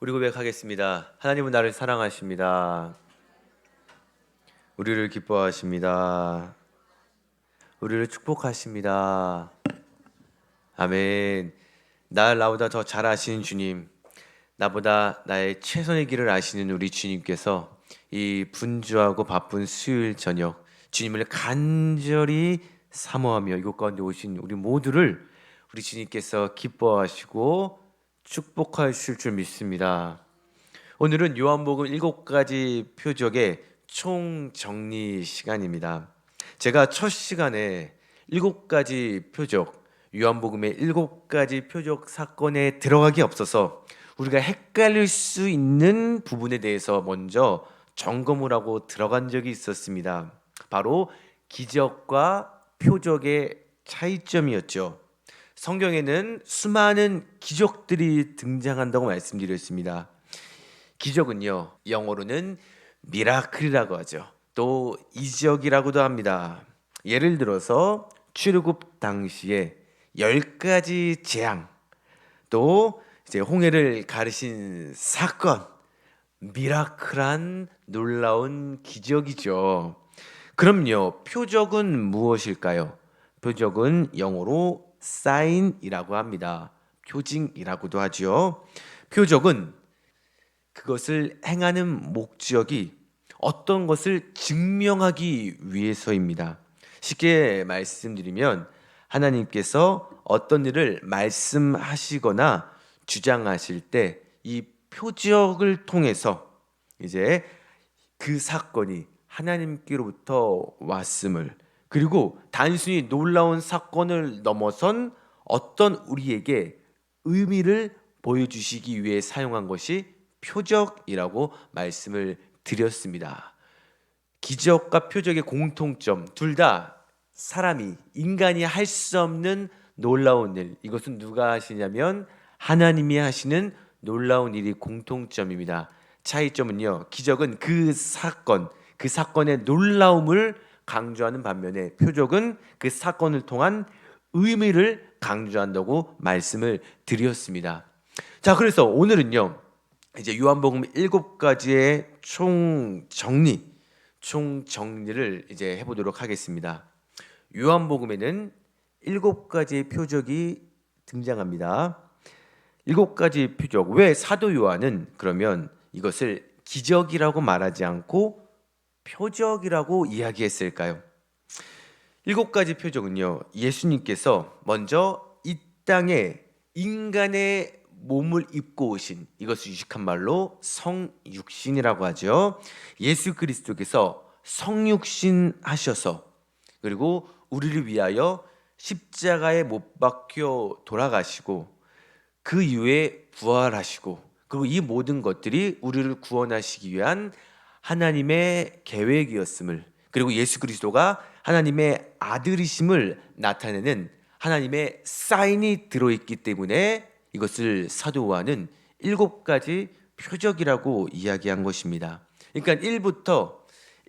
우리 고백하겠습니다. 하나님은 나를 사랑하십니다. 우리를 기뻐하십니다. 우리를 축복하십니다. 아멘. 나보다 더 잘 아시는 주님, 나보다 나의 최선의 길을 아시는 우리 주님께서 이 분주하고 바쁜 수요일 저녁 주님을 간절히 사모하며 이곳 가운데 오신 우리 모두를 우리 주님께서 기뻐하시고 축복하실 줄 믿습니다. 오늘은 요한복음 7가지 표적의 총정리 시간입니다. 제가 첫 시간에 7가지 표적, 요한복음의 7가지 표적 사건에 들어가기 없어서 우리가 헷갈릴 수 있는 부분에 대해서 먼저 점검을 하고 들어간 적이 있었습니다. 바로 기적과 표적의 차이점이었죠. 성경에는 수많은 기적들이 등장한다고 말씀드렸습니다. 기적은요, 영어로는 미라클이라고 하죠. 또 이적이라고도 합니다. 예를 들어서 출애굽 당시에 10가지 재앙, 또 이제 홍해를 가르신 사건, 미라클한 놀라운 기적이죠. 그럼요, 표적은 무엇일까요? 표적은 영어로 사인이라고 합니다. 표징이라고도 하죠. 표적은 그것을 행하는 목적이 어떤 것을 증명하기 위해서입니다. 쉽게 말씀드리면 하나님께서 어떤 일을 말씀하시거나 주장하실 때 이 표적을 통해서 이제 그 사건이 하나님께로부터 왔음을, 그리고 단순히 놀라운 사건을 넘어선 어떤 우리에게 의미를 보여주시기 위해 사용한 것이 표적이라고 말씀을 드렸습니다. 기적과 표적의 공통점, 둘 다 인간이 할 수 없는 놀라운 일. 이것은 누가 하시냐면 하나님이 하시는 놀라운 일이 공통점입니다. 차이점은요, 기적은 그 사건의 놀라움을 강조하는 반면에 표적은 그 사건을 통한 의미를 강조한다고 말씀을 드렸습니다. 자, 그래서 오늘은요, 이제 요한복음 7가지의 총정리를 이제 해보도록 하겠습니다. 요한복음에는 7가지의 표적이 등장합니다. 7가지 표적. 왜 사도 요한은 그러면 이것을 기적이라고 말하지 않고 표적이라고 이야기했을까요? 7가지 표적은요, 예수님께서 먼저 이 땅에 인간의 몸을 입고 오신, 이것을 유식한 말로 성육신이라고 하죠. 예수 그리스도께서 성육신 하셔서, 그리고 우리를 위하여 십자가에 못 박혀 돌아가시고 그 이후에 부활하시고, 그리고 이 모든 것들이 우리를 구원하시기 위한 하나님의 계획이었음을, 그리고 예수 그리스도가 하나님의 아들이심을 나타내는 하나님의 사인이 들어있기 때문에 이것을 사도 요한은 7가지 표적이라고 이야기한 것입니다. 그러니까 1부터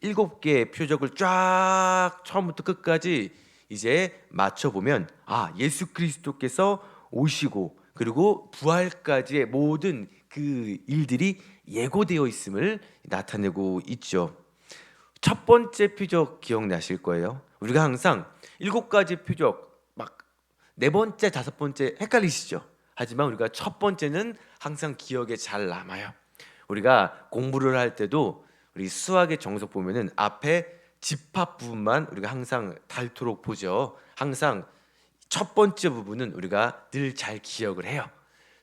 7개의 표적을 쫙 처음부터 끝까지 이제 맞춰보면, 예수 그리스도께서 오시고 그리고 부활까지의 모든 그 일들이 예고되어 있음을 나타내고 있죠. 첫 번째 표적 기억나실 거예요. 우리가 항상 7가지 표적 막 네 번째, 다섯 번째 헷갈리시죠? 하지만 우리가 첫 번째는 항상 기억에 잘 남아요. 우리가 공부를 할 때도 우리 수학의 정석 보면은 앞에 집합 부분만 우리가 항상 닳도록 보죠. 항상 첫 번째 부분은 우리가 늘 잘 기억을 해요.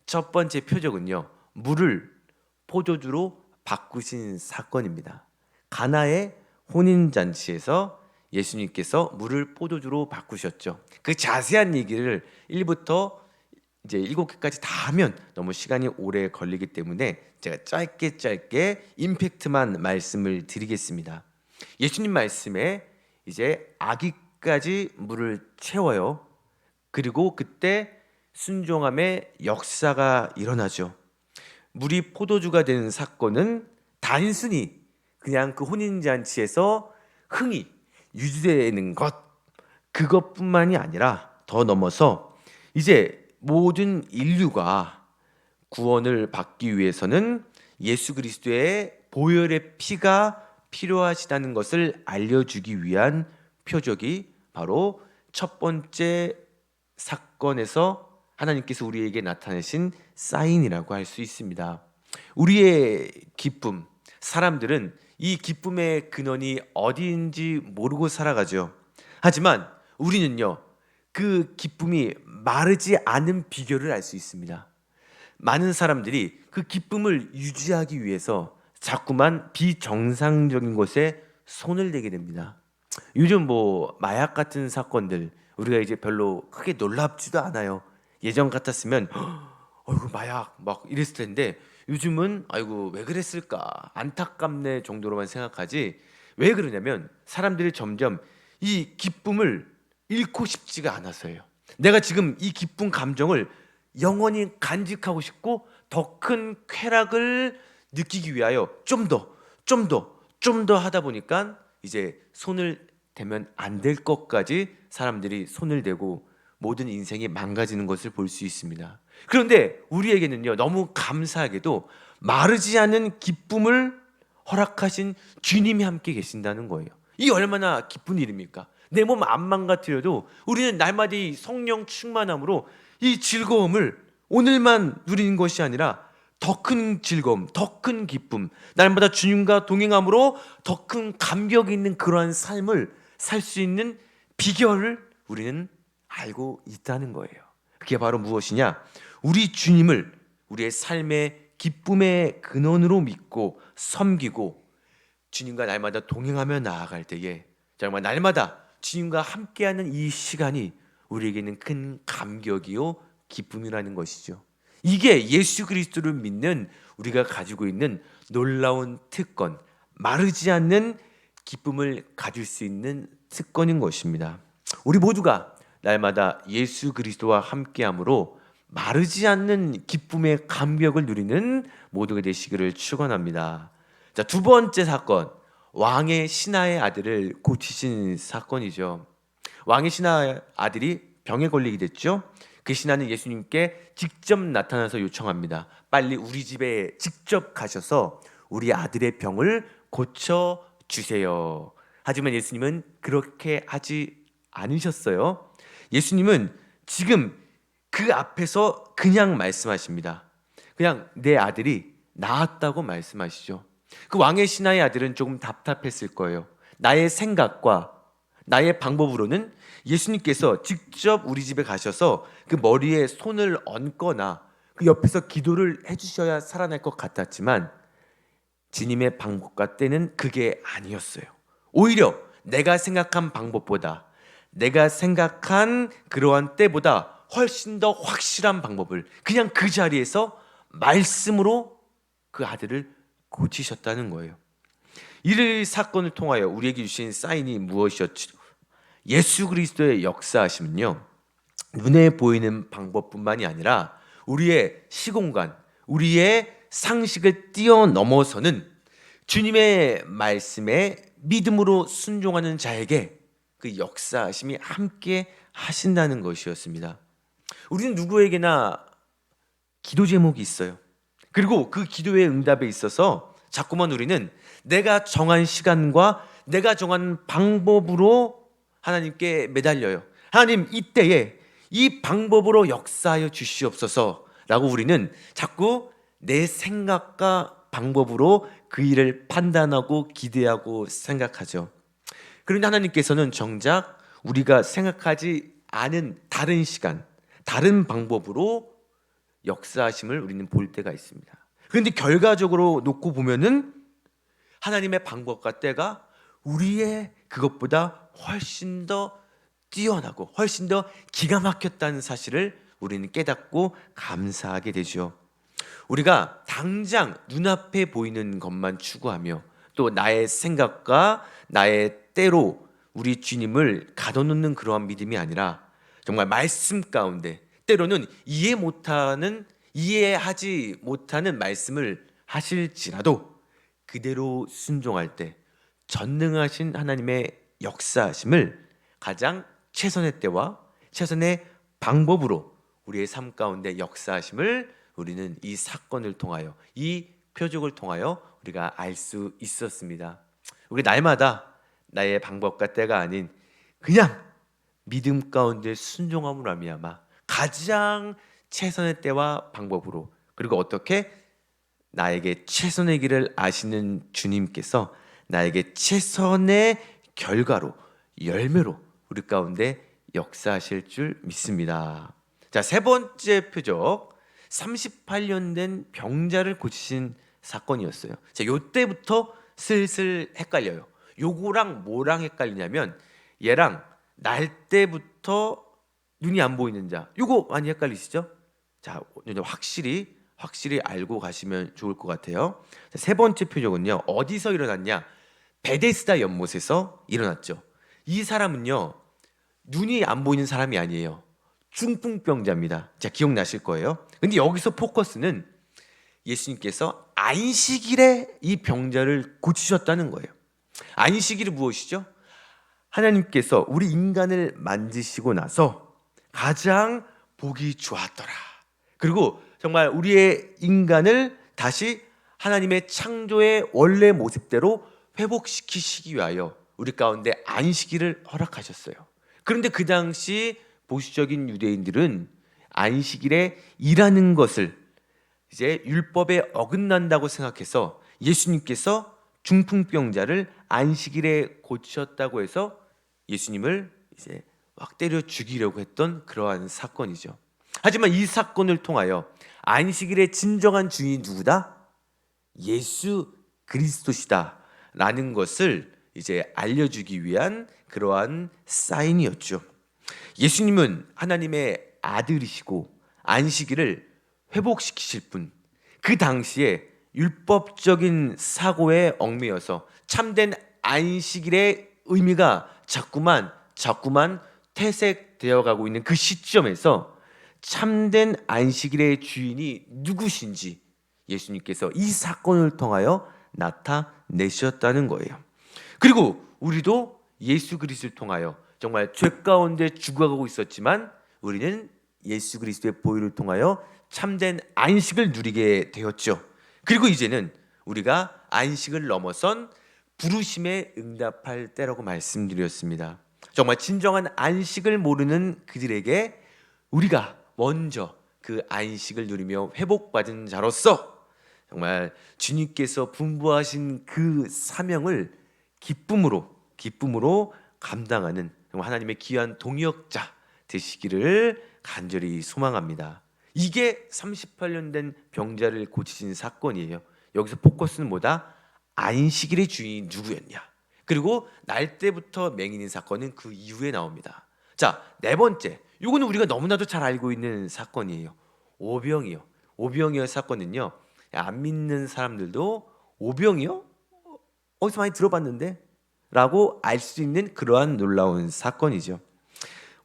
첫 번째 표적은요, 물을 포도주로 바꾸신 사건입니다. 가나의 혼인잔치에서 예수님께서 물을 포도주로 바꾸셨죠. 그 자세한 얘기를 1부터 이제 7개까지 다 하면 너무 시간이 오래 걸리기 때문에 제가 짧게 임팩트만 말씀을 드리겠습니다. 예수님 말씀에 이제 아기까지 물을 채워요. 그리고 그때 순종함의 역사가 일어나죠. 물이 포도주가 되는 사건은 단순히 그냥 그 혼인잔치에서 흥이 유지되는 것, 그것뿐만이 아니라 더 넘어서 이제 모든 인류가 구원을 받기 위해서는 예수 그리스도의 보혈의 피가 필요하시다는 것을 알려주기 위한 표적이 바로 첫 번째 사건에서 하나님께서 우리에게 나타내신 사인이라고 할 수 있습니다. 우리의 기쁨, 사람들은 이 기쁨의 근원이 어디인지 모르고 살아가죠. 하지만 우리는요, 그 기쁨이 마르지 않은 비결을 알 수 있습니다. 많은 사람들이 그 기쁨을 유지하기 위해서 자꾸만 비정상적인 것에 손을 대게 됩니다. 요즘 마약 같은 사건들 우리가 이제 별로 크게 놀랍지도 않아요. 예전 같았으면 어이구 마약 막 이랬을 텐데 요즘은 아이고 왜 그랬을까 안타깝네 정도로만 생각하지. 왜 그러냐면 사람들이 점점 이 기쁨을 잃고 싶지가 않아서예요. 내가 지금 이 기쁜 감정을 영원히 간직하고 싶고 더 큰 쾌락을 느끼기 위하여 좀 더 하다 보니까 이제 손을 대면 안 될 것까지 사람들이 손을 대고 모든 인생이 망가지는 것을 볼 수 있습니다. 그런데 우리에게는요, 너무 감사하게도 마르지 않은 기쁨을 허락하신 주님이 함께 계신다는 거예요. 이 얼마나 기쁜 일입니까? 내 몸 안 망가뜨려도 우리는 날마다 이 성령 충만함으로 이 즐거움을 오늘만 누리는 것이 아니라 더 큰 즐거움, 더 큰 기쁨, 날마다 주님과 동행함으로 더 큰 감격이 있는 그러한 삶을 살 수 있는 비결을 우리는 알고 있다는 거예요. 그게 바로 무엇이냐? 우리 주님을 우리의 삶의 기쁨의 근원으로 믿고 섬기고 주님과 날마다 동행하며 나아갈 때에 정말 날마다 주님과 함께하는 이 시간이 우리에게는 큰 감격이요 기쁨이라는 것이죠. 이게 예수 그리스도를 믿는 우리가 가지고 있는 놀라운 특권, 마르지 않는 기쁨을 가질 수 있는 특권인 것입니다. 우리 모두가 날마다 예수 그리스도와 함께함으로 마르지 않는 기쁨의 감격을 누리는 모두가 되시기를 축원합니다. 자, 두 번째 사건, 왕의 신하의 아들을 고치신 사건이죠. 왕의 신하의 아들이 병에 걸리게 됐죠. 그 신하는 예수님께 직접 나타나서 요청합니다. 빨리 우리 집에 직접 가셔서 우리 아들의 병을 고쳐 주세요. 하지만 예수님은 그렇게 하지 않으셨어요. 예수님은 지금 그 앞에서 그냥 말씀하십니다. 그냥 내 아들이 나았다고 말씀하시죠. 그 왕의 신하의 아들은 조금 답답했을 거예요. 나의 생각과 나의 방법으로는 예수님께서 직접 우리 집에 가셔서 그 머리에 손을 얹거나 그 옆에서 기도를 해주셔야 살아날 것 같았지만 주님의 방법과 때는 그게 아니었어요. 오히려 내가 생각한 방법보다 내가 생각한 그러한 때보다 훨씬 더 확실한 방법을 그냥 그 자리에서 말씀으로 그 아들을 고치셨다는 거예요. 이 사건을 통하여 우리에게 주신 사인이 무엇이었죠? 예수 그리스도의 역사하심은요, 눈에 보이는 방법뿐만이 아니라 우리의 시공간, 우리의 상식을 뛰어넘어서는 주님의 말씀에 믿음으로 순종하는 자에게 그 역사하심이 함께 하신다는 것이었습니다. 우리는 누구에게나 기도 제목이 있어요. 그리고 그 기도의 응답에 있어서 자꾸만 우리는 내가 정한 시간과 내가 정한 방법으로 하나님께 매달려요. 하나님, 이때에 이 방법으로 역사하여 주시옵소서라고 우리는 자꾸 내 생각과 방법으로 그 일을 판단하고 기대하고 생각하죠. 그런데 하나님께서는 정작 우리가 생각하지 않은 다른 시간, 다른 방법으로 역사하심을 우리는 볼 때가 있습니다. 그런데 결과적으로 놓고 보면은 하나님의 방법과 때가 우리의 그것보다 훨씬 더 뛰어나고 훨씬 더 기가 막혔다는 사실을 우리는 깨닫고 감사하게 되죠. 우리가 당장 눈앞에 보이는 것만 추구하며 또 나의 생각과 나의 때로 우리 주님을 가둬놓는 그러한 믿음이 아니라 정말 말씀 가운데 때로는 이해하지 못하는 말씀을 하실지라도 그대로 순종할 때 전능하신 하나님의 역사하심을 가장 최선의 때와 최선의 방법으로 우리의 삶 가운데 역사하심을 우리는 이 사건을 통하여, 이 표적을 통하여 우리가 알 수 있었습니다. 우리 날마다 나의 방법과 때가 아닌 그냥 믿음 가운데 순종함으로 말미암아 가장 최선의 때와 방법으로, 그리고 어떻게 나에게 최선의 길을 아시는 주님께서 나에게 최선의 결과로, 열매로 우리 가운데 역사하실 줄 믿습니다. 자, 세 번째 표적, 38년 된 병자를 고치신 사건이었어요. 자, 요때부터 슬슬 헷갈려요. 요거랑 뭐랑 헷갈리냐면, 얘랑 날 때부터 눈이 안 보이는 자, 요거 많이 헷갈리시죠? 자, 확실히 알고 가시면 좋을 것 같아요. 자, 세 번째 표적은요, 어디서 일어났냐? 베데스다 연못에서 일어났죠. 이 사람은요, 눈이 안 보이는 사람이 아니에요. 중풍병자입니다. 자, 기억나실 거예요. 근데 여기서 포커스는 예수님께서 안식일에 이 병자를 고치셨다는 거예요. 안식일이 무엇이죠? 하나님께서 우리 인간을 만드시고 나서 가장 보기 좋았더라. 그리고 정말 우리의 인간을 다시 하나님의 창조의 원래 모습대로 회복시키시기 위하여 우리 가운데 안식일을 허락하셨어요. 그런데 그 당시 보수적인 유대인들은 안식일에 일하는 것을 이제 율법에 어긋난다고 생각해서 예수님께서 중풍병자를 안식일에 고치셨다고 해서 예수님을 이제 막 때려 죽이려고 했던 그러한 사건이죠. 하지만 이 사건을 통하여 안식일의 진정한 주인이 누구다? 예수 그리스도시다 라는 것을 이제 알려주기 위한 그러한 사인이었죠. 예수님은 하나님의 아들이시고 안식일을 회복시키실 분, 그 당시에 율법적인 사고에 얽매여서 참된 안식일의 의미가 자꾸만 퇴색되어 가고 있는 그 시점에서 참된 안식일의 주인이 누구신지 예수님께서 이 사건을 통하여 나타내셨다는 거예요. 그리고 우리도 예수 그리스도를 통하여 정말 죄 가운데 죽어가고 있었지만 우리는 예수 그리스도의 보혈을 통하여 참된 안식을 누리게 되었죠. 그리고 이제는 우리가 안식을 넘어선 부르심에 응답할 때라고 말씀드렸습니다. 정말 진정한 안식을 모르는 그들에게 우리가 먼저 그 안식을 누리며 회복받은 자로서 정말 주님께서 분부하신 그 사명을 기쁨으로 감당하는 하나님의 귀한 동역자 되시기를 간절히 소망합니다. 이게 38년 된 병자를 고치신 사건이에요. 여기서 포커스는 뭐다? 안식일의 주인이 누구였냐? 그리고 날 때부터 맹인인 사건은 그 이후에 나옵니다. 자, 네 번째, 이거는 우리가 너무나도 잘 알고 있는 사건이에요. 오병이어. 오병이어 사건은요, 안 믿는 사람들도 오병이어? 어디서 많이 들어봤는데? 라고 알 수 있는 그러한 놀라운 사건이죠.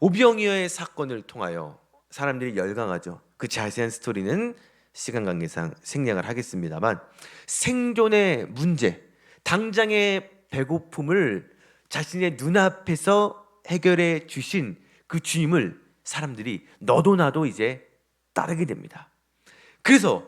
오병이어의 사건을 통하여 사람들이 열광하죠. 그 자세한 스토리는 시간 관계상 생략을 하겠습니다만, 생존의 문제, 당장의 배고픔을 자신의 눈앞에서 해결해 주신 그 주님을 사람들이 너도 나도 이제 따르게 됩니다. 그래서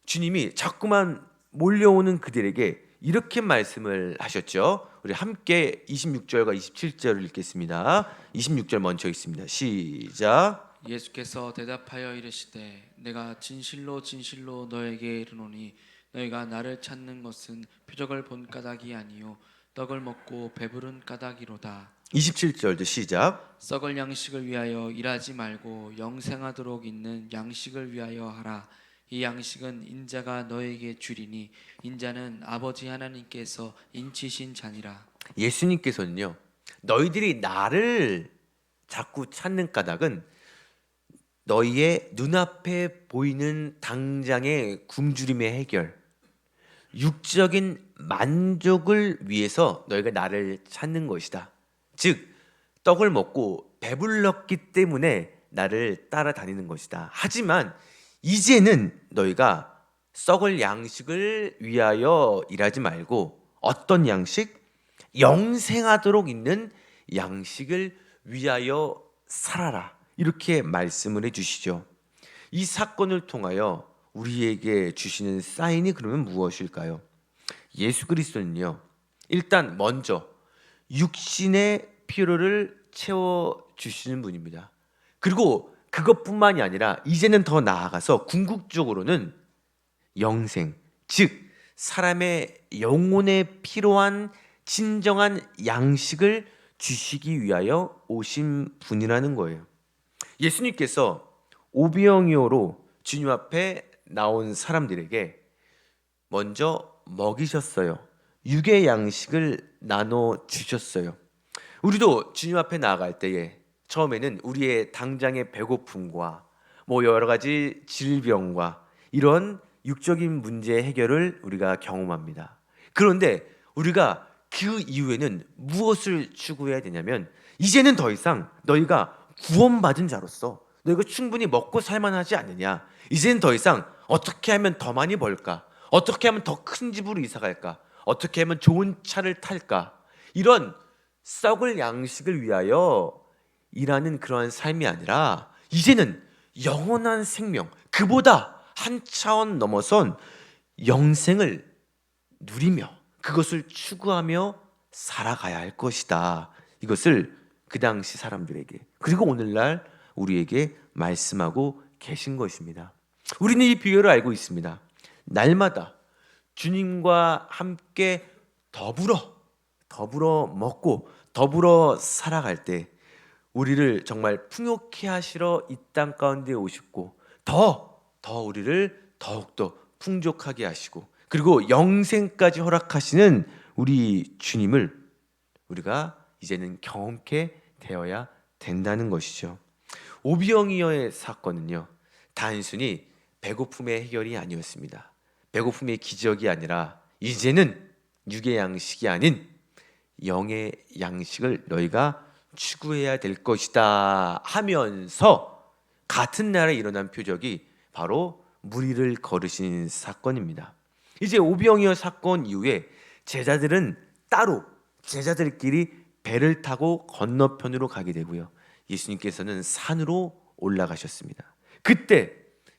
주님이 자꾸만 몰려오는 그들에게 이렇게 말씀을 하셨죠. 우리 함께 26절과 27절을 읽겠습니다. 26절 먼저 읽습니다. 시작. 예수께서 대답하여 이르시되 내가 진실로 진실로 너에게 이르노니 너희가 나를 찾는 것은 표적을 본 까닭이 아니요 떡을 먹고 배부른 까닭이로다. 27절도 시작. 썩을 양식을 위하여 일하지 말고 영생하도록 있는 양식을 위하여 하라. 이 양식은 인자가 너에게 주리니 인자는 아버지 하나님께서 인치신 자니라. 예수님께서는요, 너희들이 나를 자꾸 찾는 까닭은 너희의 눈앞에 보이는 당장의 굶주림의 해결, 육적인 만족을 위해서 너희가 나를 찾는 것이다. 즉, 떡을 먹고 배불렀기 때문에 나를 따라다니는 것이다. 하지만 이제는 너희가 썩을 양식을 위하여 일하지 말고 어떤 양식? 영생하도록 있는 양식을 위하여 살아라. 이렇게 말씀을 해주시죠. 이 사건을 통하여 우리에게 주시는 사인이 그러면 무엇일까요? 예수 그리스도는요, 일단 먼저 육신의 필요를 채워 주시는 분입니다. 그리고 그것뿐만이 아니라 이제는 더 나아가서 궁극적으로는 영생, 즉 사람의 영혼에 필요한 진정한 양식을 주시기 위하여 오신 분이라는 거예요. 예수님께서 오병이어로 주님 앞에 나온 사람들에게 먼저 먹이셨어요. 육의 양식을 나눠 주셨어요. 우리도 주님 앞에 나아갈 때에 처음에는 우리의 당장의 배고픔과 뭐 여러 가지 질병과 이런 육적인 문제 해결을 우리가 경험합니다. 그런데 우리가 그 이후에는 무엇을 추구해야 되냐면, 이제는 더 이상 너희가 구원받은 자로서 너희가 충분히 먹고 살만하지 않느냐, 이제는 더 이상 어떻게 하면 더 많이 벌까, 어떻게 하면 더 큰 집으로 이사 갈까, 어떻게 하면 좋은 차를 탈까, 이런 썩을 양식을 위하여 일하는 그러한 삶이 아니라 이제는 영원한 생명, 그보다 한 차원 넘어선 영생을 누리며 그것을 추구하며 살아가야 할 것이다. 이것을 그 당시 사람들에게, 그리고 오늘날 우리에게 말씀하고 계신 것입니다. 우리는 이 비유를 알고 있습니다. 날마다 주님과 함께 더불어 먹고 더불어 살아갈 때 우리를 정말 풍요케 하시러 이 땅 가운데 오셨고, 더 우리를 더욱더 풍족하게 하시고, 그리고 영생까지 허락하시는 우리 주님을 우리가 이제는 경험케 되어야 된다는 것이죠. 오병이어의 사건은요, 단순히 배고픔의 해결이 아니었습니다. 배고픔의 기적이 아니라 이제는 육의 양식이 아닌 영의 양식을 너희가 추구해야 될 것이다 하면서 같은 날에 일어난 표적이 바로 무리를 거르신 사건입니다. 이제 오병이어 사건 이후에 제자들은 따로 제자들끼리 배를 타고 건너편으로 가게 되고요, 예수님께서는 산으로 올라가셨습니다. 그때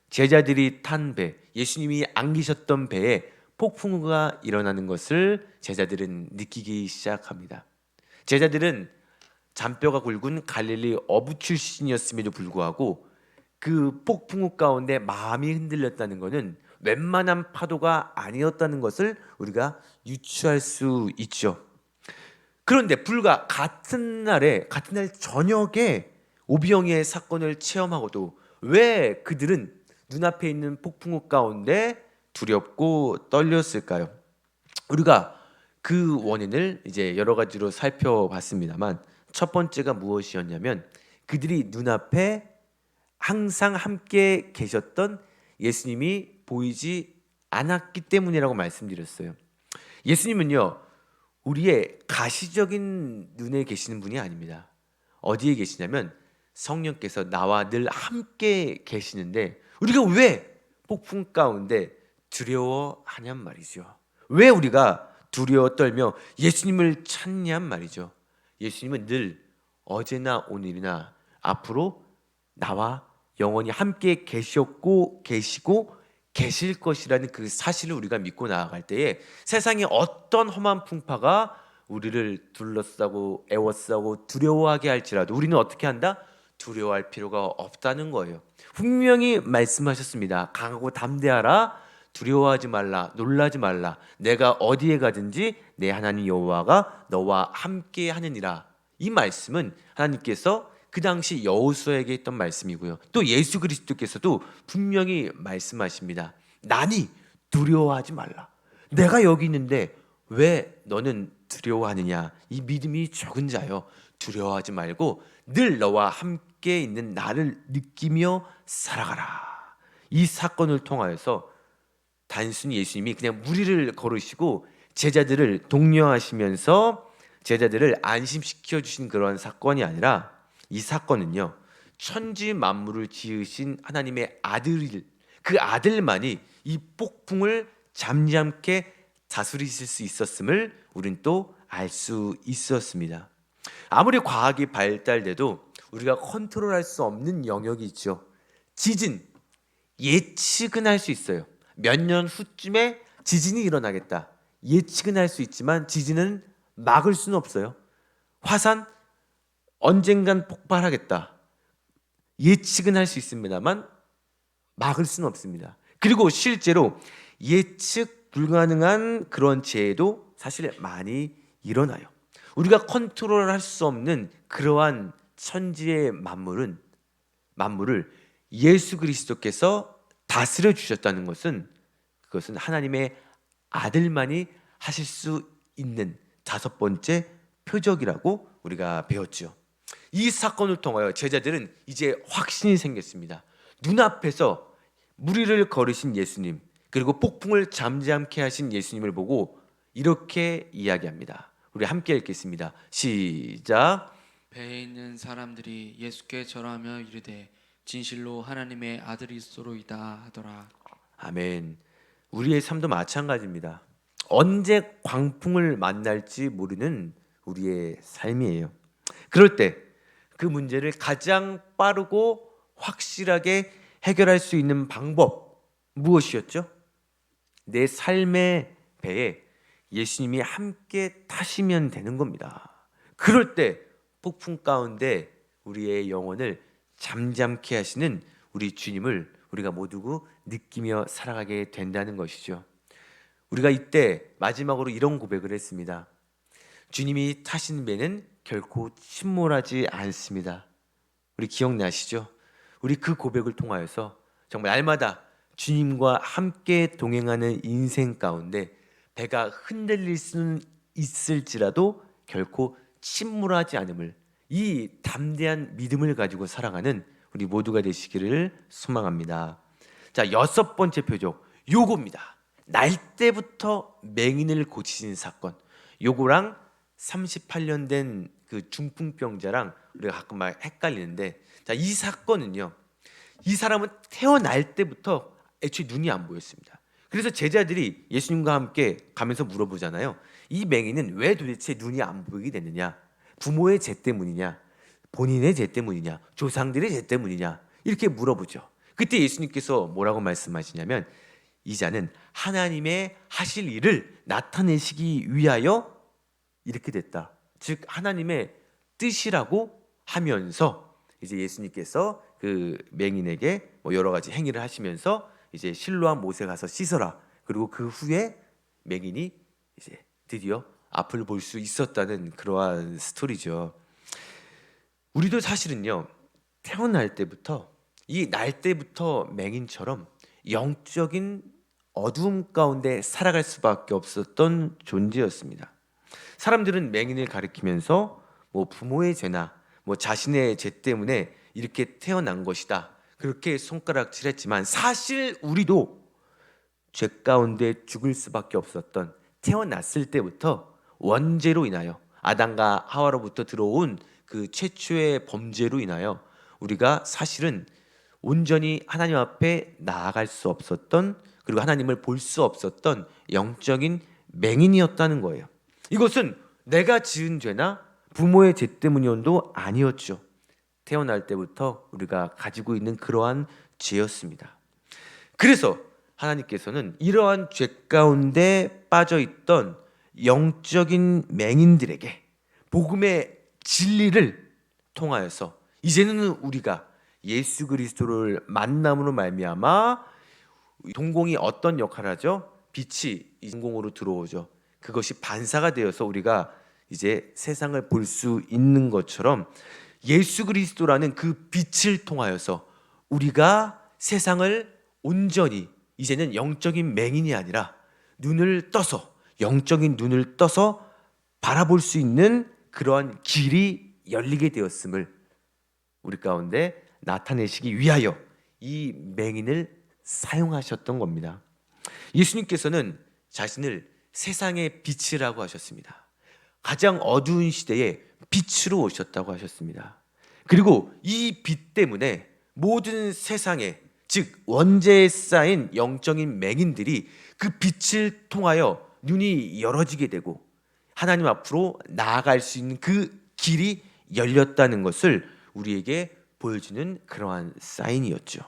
제자들이 탄 배, 예수님이 안기셨던 배에 폭풍우가 일어나는 것을 제자들은 느끼기 시작합니다. 제자들은 잔뼈가 굵은 갈릴리 어부 출신이었음에도 불구하고 그 폭풍우 가운데 마음이 흔들렸다는 것은 웬만한 파도가 아니었다는 것을 우리가 유추할 수 있죠. 그런데 불과 같은 날 저녁에 오병이어의 사건을 체험하고도 왜 그들은 눈앞에 있는 폭풍우 가운데 두렵고 떨렸을까요? 우리가 그 원인을 이제 여러 가지로 살펴봤습니다만, 첫 번째가 무엇이었냐면 그들이 눈앞에 항상 함께 계셨던 예수님이 보이지 않았기 때문이라고 말씀드렸어요. 예수님은요, 우리의 가시적인 눈에 계시는 분이 아닙니다. 어디에 계시냐면 성령께서 나와 늘 함께 계시는데, 우리가 왜 폭풍 가운데 두려워하냔 말이죠. 왜 우리가 두려워 떨며 예수님을 찾냔 말이죠. 예수님은 늘 어제나 오늘이나 앞으로 나와 영원히 함께 계셨고 계시고 계실 것이라는 그 사실을 우리가 믿고 나아갈 때에 세상의 어떤 험한 풍파가 우리를 둘러싸고 애워싸고 두려워하게 할지라도 우리는 어떻게 한다? 두려워할 필요가 없다는 거예요. 분명히 말씀하셨습니다. 강하고 담대하라. 두려워하지 말라. 놀라지 말라. 내가 어디에 가든지 내 하나님 여호와가 너와 함께 하느니라. 이 말씀은 하나님께서 그 당시 여호수아에게 했던 말씀이고요, 또 예수 그리스도께서도 분명히 말씀하십니다. 나니 두려워하지 말라. 내가 여기 있는데 왜 너는 두려워하느냐? 이 믿음이 적은 자여, 두려워하지 말고 늘 너와 함께 있는 나를 느끼며 살아가라. 이 사건을 통하여서 단순히 예수님이 그냥 무리를 걸으시고 제자들을 독려하시면서 제자들을 안심시켜 주신 그런 사건이 아니라, 이 사건은요, 천지 만물을 지으신 하나님의 아들일, 그 아들만이 이 폭풍을 잠잠케 다스리실 수 있었음을 우린 또 알 수 있었습니다. 아무리 과학이 발달돼도 우리가 컨트롤할 수 없는 영역이 있죠. 지진, 예측은 할 수 있어요. 몇 년 후쯤에 지진이 일어나겠다. 예측은 할 수 있지만 지진은 막을 수는 없어요. 화산 언젠간 폭발하겠다. 예측은 할 수 있습니다만 막을 수는 없습니다. 그리고 실제로 예측 불가능한 그런 재해도 사실 많이 일어나요. 우리가 컨트롤할 수 없는 그러한 천지의 만물을 예수 그리스도께서 다스려 주셨다는 것은 그것은 하나님의 아들만이 하실 수 있는 다섯 번째 표적이라고 우리가 배웠죠. 이 사건을 통하여 제자들은 이제 확신이 생겼습니다. 눈앞에서 무리를 걸으신 예수님, 그리고 폭풍을 잠잠케 하신 예수님을 보고 이렇게 이야기합니다. 우리 함께 읽겠습니다. 시작. 배에 있는 사람들이 예수께 절하며 이르되 진실로 하나님의 아들이소로이다 하더라. 아멘. 우리의 삶도 마찬가지입니다. 언제 광풍을 만날지 모르는 우리의 삶이에요. 그럴 때 그 문제를 가장 빠르고 확실하게 해결할 수 있는 방법 무엇이었죠? 내 삶의 배에 예수님이 함께 타시면 되는 겁니다. 그럴 때 폭풍 가운데 우리의 영혼을 잠잠케 하시는 우리 주님을 우리가 모두 느끼며 살아가게 된다는 것이죠. 우리가 이때 마지막으로 이런 고백을 했습니다. 주님이 타신 배는 결코 침몰하지 않습니다. 우리 기억나시죠? 우리 그 고백을 통하여서 정말 날마다 주님과 함께 동행하는 인생 가운데 배가 흔들릴 수는 있을지라도 결코 침몰하지 않음을, 이 담대한 믿음을 가지고 살아가는 우리 모두가 되시기를 소망합니다. 자, 여섯 번째 표적 요겁니다. 날 때부터 맹인을 고치신 사건. 요거랑 38년 된 그 중풍병자랑 우리가 가끔 막 헷갈리는데, 자, 이 사건은요, 이 사람은 태어날 때부터 애초에 눈이 안 보였습니다. 그래서 제자들이 예수님과 함께 가면서 물어보잖아요. 이 맹인은 왜 도대체 눈이 안 보이게 됐느냐? 부모의 죄 때문이냐? 본인의 죄 때문이냐? 조상들의 죄 때문이냐? 이렇게 물어보죠. 그때 예수님께서 뭐라고 말씀하시냐면, 이 자는 하나님의 하실 일을 나타내시기 위하여 이렇게 됐다. 즉 하나님의 뜻이라고 하면서 이제 예수님께서 그 맹인에게 뭐 여러 가지 행위를 하시면서 이제 실로암 못에 가서 씻어라. 그리고 그 후에 맹인이 이제 드디어 앞을 볼 수 있었다는 그러한 스토리죠. 우리도 사실은요, 태어날 때부터 이 날 때부터 맹인처럼 영적인 어두움 가운데 살아갈 수밖에 없었던 존재였습니다. 사람들은 맹인을 가리키면서 뭐 부모의 죄나 뭐 자신의 죄 때문에 이렇게 태어난 것이다, 그렇게 손가락질했지만 사실 우리도 죄 가운데 죽을 수밖에 없었던, 태어났을 때부터 원죄로 인하여 아담과 하와로부터 들어온 그 최초의 범죄로 인하여 우리가 사실은 온전히 하나님 앞에 나아갈 수 없었던, 그리고 하나님을 볼 수 없었던 영적인 맹인이었다는 거예요. 이것은 내가 지은 죄나 부모의 죄 때문이온도 아니었죠. 태어날 때부터 우리가 가지고 있는 그러한 죄였습니다. 그래서 하나님께서는 이러한 죄 가운데 빠져있던 영적인 맹인들에게 복음의 진리를 통하여서 이제는 우리가 예수 그리스도를 만남으로 말미암아, 동공이 어떤 역할을 하죠? 빛이 이 동공으로 들어오죠. 그것이 반사가 되어서 우리가 이제 세상을 볼 수 있는 것처럼 예수 그리스도라는 그 빛을 통하여서 우리가 세상을 온전히, 이제는 영적인 맹인이 아니라 눈을 떠서, 영적인 눈을 떠서 바라볼 수 있는 그러한 길이 열리게 되었음을 우리 가운데 나타내시기 위하여 이 맹인을 사용하셨던 겁니다. 예수님께서는 자신을 세상의 빛이라고 하셨습니다. 가장 어두운 시대에 빛으로 오셨다고 하셨습니다. 그리고 이 빛 때문에 모든 세상에, 즉 원죄에 쌓인 영적인 맹인들이 그 빛을 통하여 눈이 열어지게 되고 하나님 앞으로 나아갈 수 있는 그 길이 열렸다는 것을 우리에게 보여주는 그러한 사인이었죠.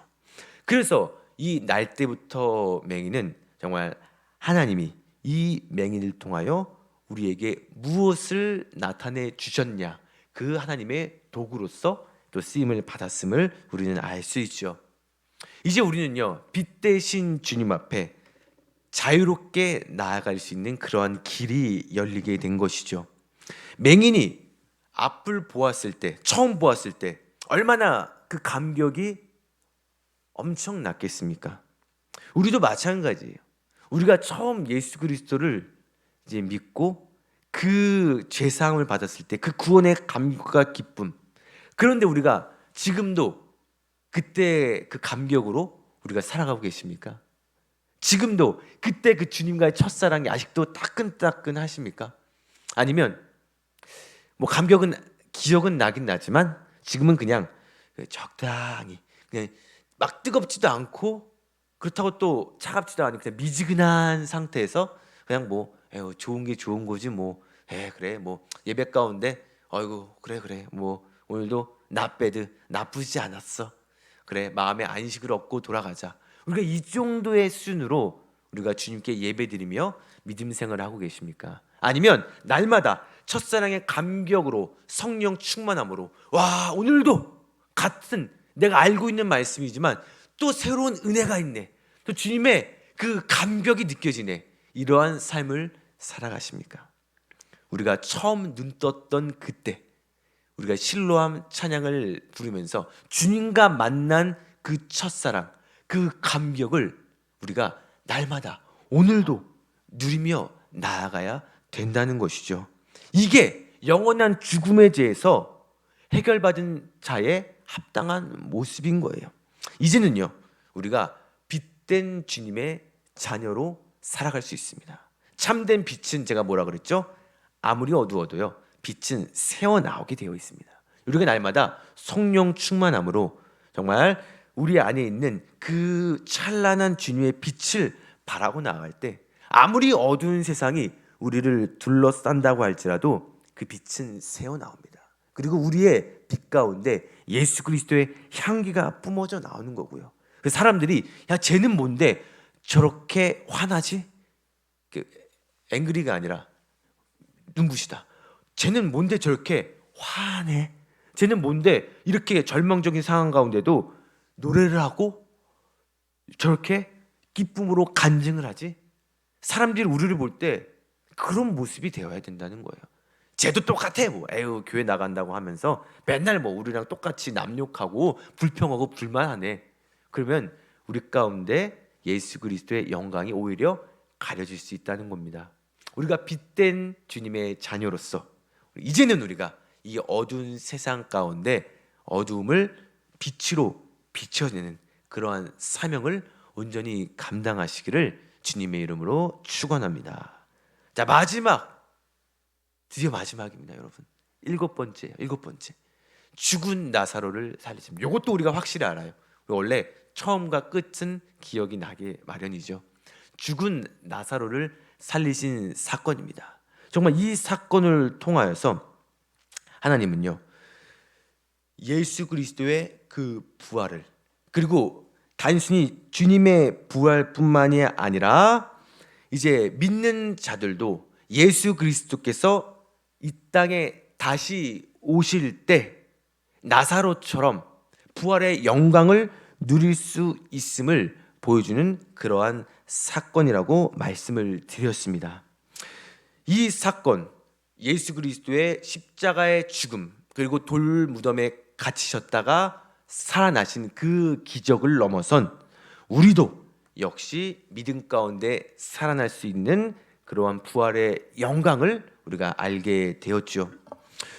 그래서 이 날때부터 맹인은 정말 하나님이 이 맹인을 통하여 우리에게 무엇을 나타내 주셨냐, 그 하나님의 도구로서 또 쓰임을 받았음을 우리는 알 수 있죠. 이제 우리는요, 빛 대신 주님 앞에 자유롭게 나아갈 수 있는 그러한 길이 열리게 된 것이죠. 맹인이 앞을 보았을 때, 처음 보았을 때 얼마나 그 감격이 엄청났겠습니까? 우리도 마찬가지예요. 우리가 처음 예수 그리스도를 이제 믿고 그 죄사함을 받았을 때 그 구원의 감격과 기쁨, 그런데 우리가 지금도 그때 그 감격으로 우리가 살아가고 계십니까? 지금도 그때 그 주님과의 첫사랑이 아직도 따끈따끈 하십니까? 아니면 뭐 감격은, 기억은 나긴 나지만 지금은 그냥 적당히, 그냥 막 뜨겁지도 않고 그렇다고 또 차갑지도 않은 그냥 미지근한 상태에서 그냥 뭐 에휴, 좋은 게 좋은 거지 뭐, 그래 뭐 예배 가운데 아이고 그래 뭐 오늘도 not bad, 나쁘지 않았어, 그래 마음의 안식을 얻고 돌아가자. 우리가 이 정도의 수준으로 우리가 주님께 예배드리며 믿음 생활을 하고 계십니까? 아니면 날마다 첫사랑의 감격으로 성령 충만함으로 와 오늘도 같은 내가 알고 있는 말씀이지만 또 새로운 은혜가 있네, 또 주님의 그 감격이 느껴지네, 이러한 삶을 살아가십니까? 우리가 처음 눈 떴던 그때 우리가 실로암 찬양을 부르면서 주님과 만난 그 첫사랑, 그 감격을 우리가 날마다 오늘도 누리며 나아가야 된다는 것이죠. 이게 영원한 죽음에 대해서 해결받은 자의 합당한 모습인 거예요. 이제는요, 우리가 빛된 주님의 자녀로 살아갈 수 있습니다. 참된 빛은 제가 뭐라 그랬죠? 아무리 어두워도요, 빛은 새어나오게 되어 있습니다. 우리가 날마다 성령 충만함으로 정말 우리 안에 있는 그 찬란한 주님의 빛을 바라고 나아갈 때 아무리 어두운 세상이 우리를 둘러싼다고 할지라도 그 빛은 새어나옵니다. 그리고 우리의 빛 가운데 예수 그리스도의 향기가 뿜어져 나오는 거고요. 그 사람들이 야 쟤는 뭔데 저렇게 화나지? 앵그리가 아니라 눈부시다. 쟤는 뭔데 저렇게 화내? 쟤는 뭔데 이렇게 절망적인 상황 가운데도 노래를 하고 저렇게 기쁨으로 간증을 하지? 사람들이 우리를 볼 때 그런 모습이 되어야 된다는 거예요. 쟤도 똑같아. 뭐 에휴 교회 나간다고 하면서 맨날 뭐 우리랑 똑같이 남욕하고 불평하고 불만하네. 그러면 우리 가운데 예수 그리스도의 영광이 오히려 가려질 수 있다는 겁니다. 우리가 빛된 주님의 자녀로서 이제는 우리가 이 어두운 세상 가운데 어두움을 빛으로 비춰내는 그러한 사명을 온전히 감당하시기를 주님의 이름으로 축원합니다. 자, 마지막, 드디어 마지막입니다, 여러분. 일곱 번째. 죽은 나사로를 살리십니다. 이것도 우리가 확실히 알아요. 원래 처음과 끝은 기억이 나게 마련이죠. 죽은 나사로를 살리신 사건입니다. 정말 이 사건을 통하여서 하나님은요, 예수 그리스도의 그 부활을, 그리고 단순히 주님의 부활뿐만이 아니라 이제 믿는 자들도 예수 그리스도께서 이 땅에 다시 오실 때 나사로처럼 부활의 영광을 누릴 수 있음을 보여주는 그러한 사건이라고 말씀을 드렸습니다. 이 사건, 예수 그리스도의 십자가의 죽음, 그리고 돌 무덤에 갇히셨다가 살아나신 그 기적을 넘어선 우리도 역시 믿음 가운데 살아날 수 있는 그러한 부활의 영광을 우리가 알게 되었죠.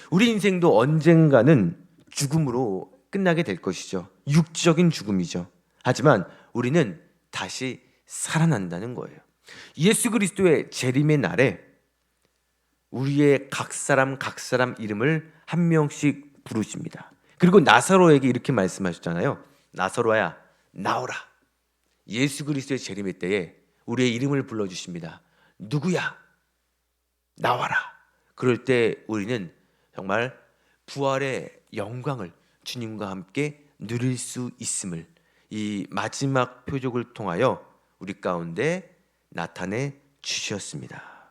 우리 인생도 언젠가는 죽음으로 끝나게 될 것이죠. 육적인 죽음이죠. 하지만 우리는 다시 살아난다는 거예요. 예수 그리스도의 재림의 날에 우리의 각 사람 이름을 한 명씩 부르십니다. 그리고 나사로에게 이렇게 말씀하셨잖아요. 나사로야 나오라. 예수 그리스도의 재림의 때에 우리의 이름을 불러주십니다. 누구야? 나와라. 그럴 때 우리는 정말 부활의 영광을 주님과 함께 누릴 수 있음을, 이 마지막 표적을 통하여 우리 가운데 나타내 주셨습니다.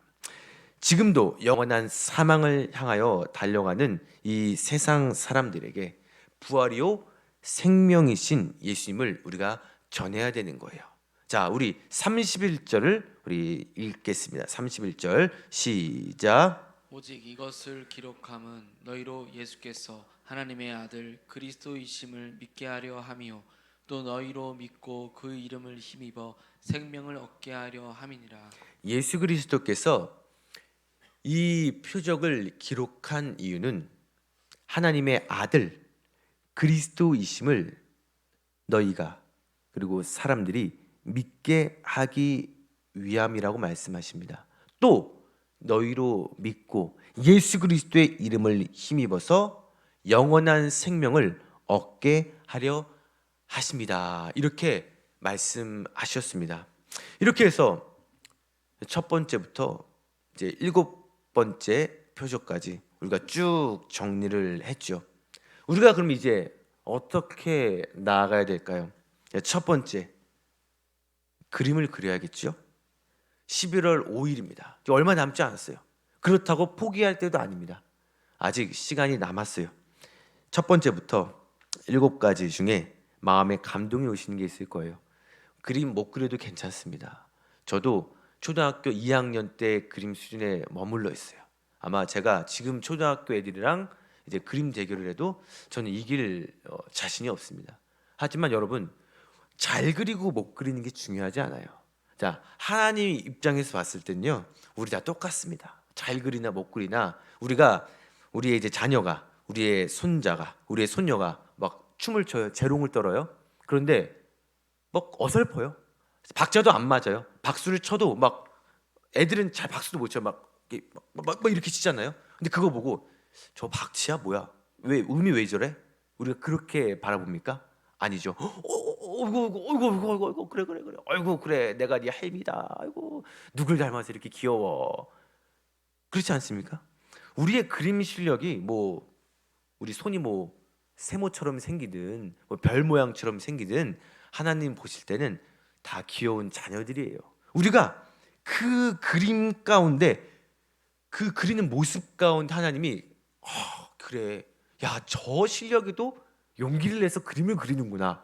지금도 영원한 사망을 향하여 달려가는 이 세상 사람들에게 부활이요 생명이신 예수님을 우리가 전해야 되는 거예요. 자, 우리 31절을 우리 읽겠습니다. 31절 시작. 오직 이것을 기록함은 너희로 예수께서 하나님의 아들 그리스도이심을 믿게 하려 함이요 또 너희로 믿고 그 이름을 힘입어 생명을 얻게 하려 함이니라. 예수 그리스도께서 이 표적을 기록한 이유는 하나님의 아들 그리스도이심을 너희가 그리고 사람들이 믿게 하기 위함이라고 말씀하십니다. 또 너희로 믿고 예수 그리스도의 이름을 힘입어서 영원한 생명을 얻게 하려 하십니다. 이렇게 말씀하셨습니다. 이렇게 해서 첫 번째부터 이제 7번째 표적까지 우리가 쭉 정리를 했죠. 우리가 그럼 이제 어떻게 나아가야 될까요? 첫 번째, 그림을 그려야겠죠. 11월 5일입니다. 얼마 남지 않았어요. 그렇다고 포기할 때도 아닙니다. 아직 시간이 남았어요. 첫 번째부터 7가지 중에 마음에 감동이 오시는 게 있을 거예요. 그림 못 그려도 괜찮습니다. 저도 초등학교 2학년 때 그림 수준에 머물러 있어요. 아마 제가 지금 초등학교 애들이랑 이제 그림 대결을 해도 저는 이길 자신이 없습니다. 하지만 여러분, 잘 그리고 못 그리는 게 중요하지 않아요. 자, 하나님 입장에서 봤을 때는요, 우리 다 똑같습니다. 잘 그리나 못 그리나 우리가 우리의 이제 자녀가, 우리의 손자가, 우리의 손녀가 막 춤을 춰요, 재롱을 떨어요. 그런데 막 어설퍼요. 박자도 안 맞아요. 박수를 쳐도 막 애들은 잘 박수도 못 쳐요. 막 이렇게 치잖아요. 근데 그거 보고 저 박치야 뭐야? 왜 음이 왜 저래? 우리가 그렇게 바라봅니까? 아니죠. 어이구 그래. 어이구 그래 내가 네 할미다. 아이고 누굴 닮아서 이렇게 귀여워. 그렇지 않습니까? 우리의 그림 실력이 뭐 우리 손이 뭐 세모처럼 생기든 뭐 별 모양처럼 생기든 하나님 보실 때는 다 귀여운 자녀들이에요. 우리가 그 그림 가운데 그 그리는 모습 가운데 하나님이 그래 야 저 실력에도 용기를 내서 그림을 그리는구나.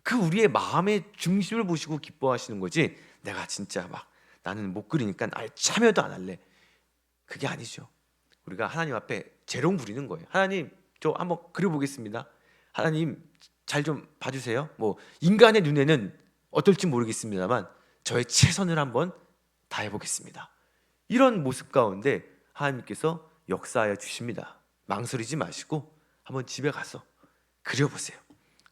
그 우리의 마음의 중심을 보시고 기뻐하시는 거지. 내가 진짜 막 나는 못 그리니까 아예 참여도 안 할래. 그게 아니죠. 우리가 하나님 앞에 재롱 부리는 거예요. 하나님 저 한번 그려보겠습니다. 하나님 잘 좀 봐주세요. 뭐 인간의 눈에는 어떨지 모르겠습니다만 저의 최선을 한번 다해보겠습니다. 이런 모습 가운데 하나님께서 역사하여 주십니다. 망설이지 마시고 한번 집에 가서 그려보세요.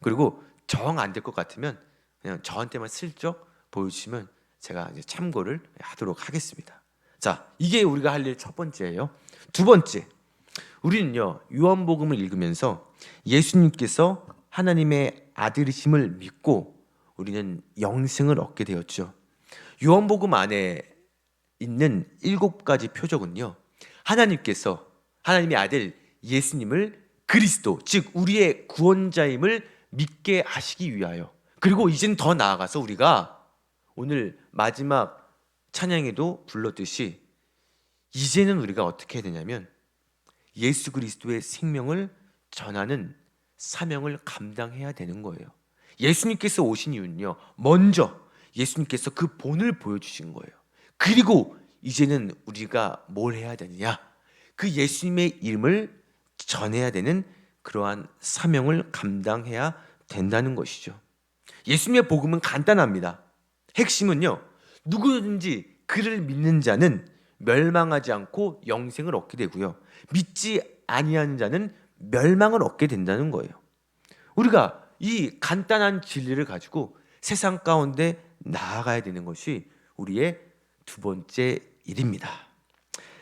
그리고 정 안 될 것 같으면 그냥 저한테만 슬쩍 보여주시면 제가 이제 참고를 하도록 하겠습니다. 자, 이게 우리가 할 일 첫 번째예요. 두 번째, 우리는요 요한복음을 읽으면서 예수님께서 하나님의 아들이심을 믿고 우리는 영생을 얻게 되었죠. 요한복음 안에 있는 7가지 표적은요, 하나님께서 하나님의 아들 예수님을 그리스도, 즉 우리의 구원자임을 믿게 하시기 위하여, 그리고 이젠 더 나아가서 우리가 오늘 마지막 찬양에도 불렀듯이 이제는 우리가 어떻게 해야 되냐면 예수 그리스도의 생명을 전하는 사명을 감당해야 되는 거예요. 예수님께서 오신 이유는요, 먼저 예수님께서 그 본을 보여주신 거예요. 그리고 이제는 우리가 뭘 해야 되느냐, 그 예수님의 이름을 전해야 되는 그러한 사명을 감당해야 된다는 것이죠. 예수님의 복음은 간단합니다. 핵심은요, 누구든지 그를 믿는 자는 멸망하지 않고 영생을 얻게 되고요, 믿지 아니하는 자는 멸망을 얻게 된다는 거예요. 우리가 이 간단한 진리를 가지고 세상 가운데 나아가야 되는 것이 우리의 두 번째 일입니다.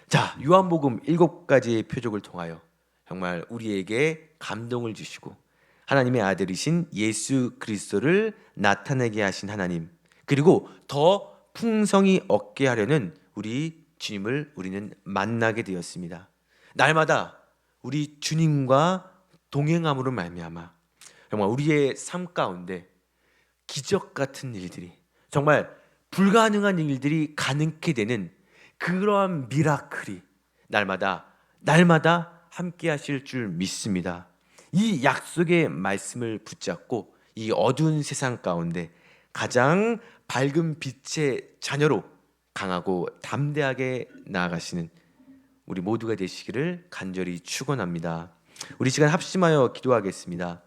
자, 요한복음 7가지의 표적을 통하여 정말 우리에게 감동을 주시고 하나님의 아들이신 예수 그리스도를 나타내게 하신 하나님, 그리고 더 풍성히 얻게 하려는 우리 주님을 우리는 만나게 되었습니다. 날마다 우리 주님과 동행함으로 말미암아 정말 우리의 삶 가운데 기적 같은 일들이, 정말 불가능한 일들이 가능케 되는 그러한 미라클이 날마다 함께 하실 줄 믿습니다. 이 약속의 말씀을 붙잡고 이 어두운 세상 가운데 가장 밝은 빛의 자녀로 강하고 담대하게 나아가시는 우리 모두가 되시기를 간절히 축원합니다. 우리 시간 합심하여 기도하겠습니다.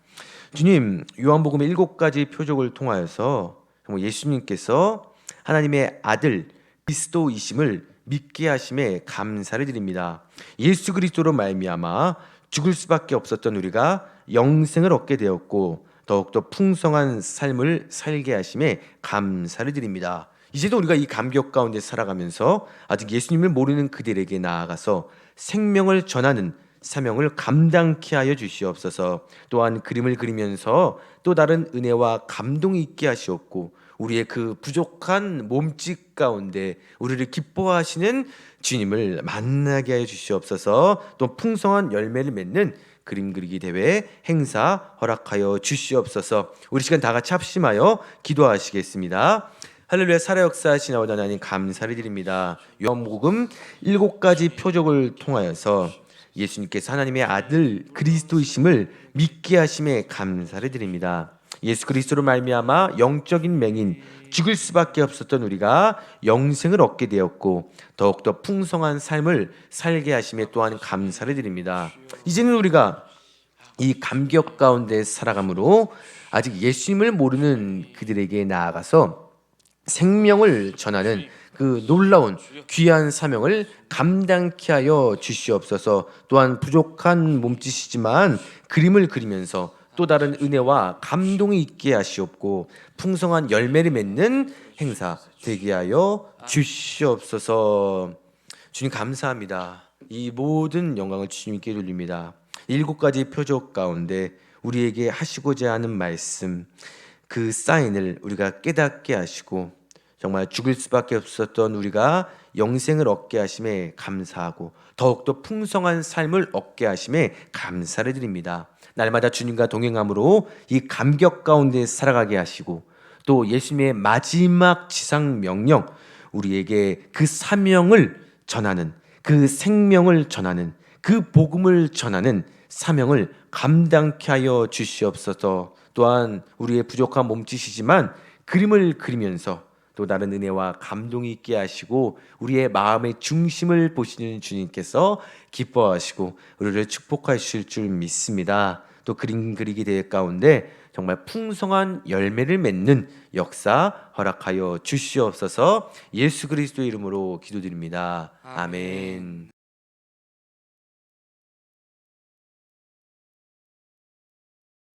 주님, 요한복음 7가지 표적을 통하여서 정말 예수님께서 하나님의 아들 그리스도이심을 믿게 하심에 감사를 드립니다. 예수 그리스도로 말미암아 죽을 수밖에 없었던 우리가 영생을 얻게 되었고 더욱더 풍성한 삶을 살게 하심에 감사를 드립니다. 이제도 우리가 이 감격 가운데 살아가면서 아직 예수님을 모르는 그들에게 나아가서 생명을 전하는 사명을 감당케 하여 주시옵소서. 또한 그림을 그리면서 또 다른 은혜와 감동이 있게 하시옵고 우리의 그 부족한 몸짓 가운데 우리를 기뻐하시는 주님을 만나게 하여 주시옵소서. 또 풍성한 열매를 맺는 그림 그리기 대회 행사 허락하여 주시옵소서. 우리 시간 다 같이 합심하여 기도하시겠습니다. 할렐루야. 살아 역사하시나 보다 하나님 감사를 드립니다. 요한복음 7가지 표적을 통하여서 예수님께서 하나님의 아들 그리스도이심을 믿게 하심에 감사를 드립니다. 예수 그리스도로 말미암아 영적인 맹인 죽을 수밖에 없었던 우리가 영생을 얻게 되었고 더욱더 풍성한 삶을 살게 하심에 또한 감사를 드립니다. 이제는 우리가 이 감격 가운데 살아감으로 아직 예수님을 모르는 그들에게 나아가서 생명을 전하는 그 놀라운 귀한 사명을 감당케 하여 주시옵소서. 또한 부족한 몸짓이지만 그림을 그리면서 또 다른 은혜와 감동이 있게 하시옵고 풍성한 열매를 맺는 행사 되게 하여 주시옵소서. 주님 감사합니다. 이 모든 영광을 주님께 돌립니다. 7가지 표적 가운데 우리에게 하시고자 하는 말씀, 그 사인을 우리가 깨닫게 하시고 정말 죽을 수밖에 없었던 우리가 영생을 얻게 하심에 감사하고 더욱더 풍성한 삶을 얻게 하심에 감사를 드립니다. 날마다 주님과 동행함으로 이 감격 가운데 살아가게 하시고 또 예수님의 마지막 지상 명령, 우리에게 그 사명을 전하는, 그 생명을 전하는, 그 복음을 전하는 사명을 감당케 하여 주시옵소서. 또한 우리의 부족한 몸짓이지만 그림을 그리면서 또 다른 은혜와 감동이 있게 하시고 우리의 마음의 중심을 보시는 주님께서 기뻐하시고 우리를 축복하실 줄 믿습니다. 또 그림 그리기 대회 가운데 정말 풍성한 열매를 맺는 역사 허락하여 주시옵소서. 예수 그리스도의 이름으로 기도드립니다. 아멘.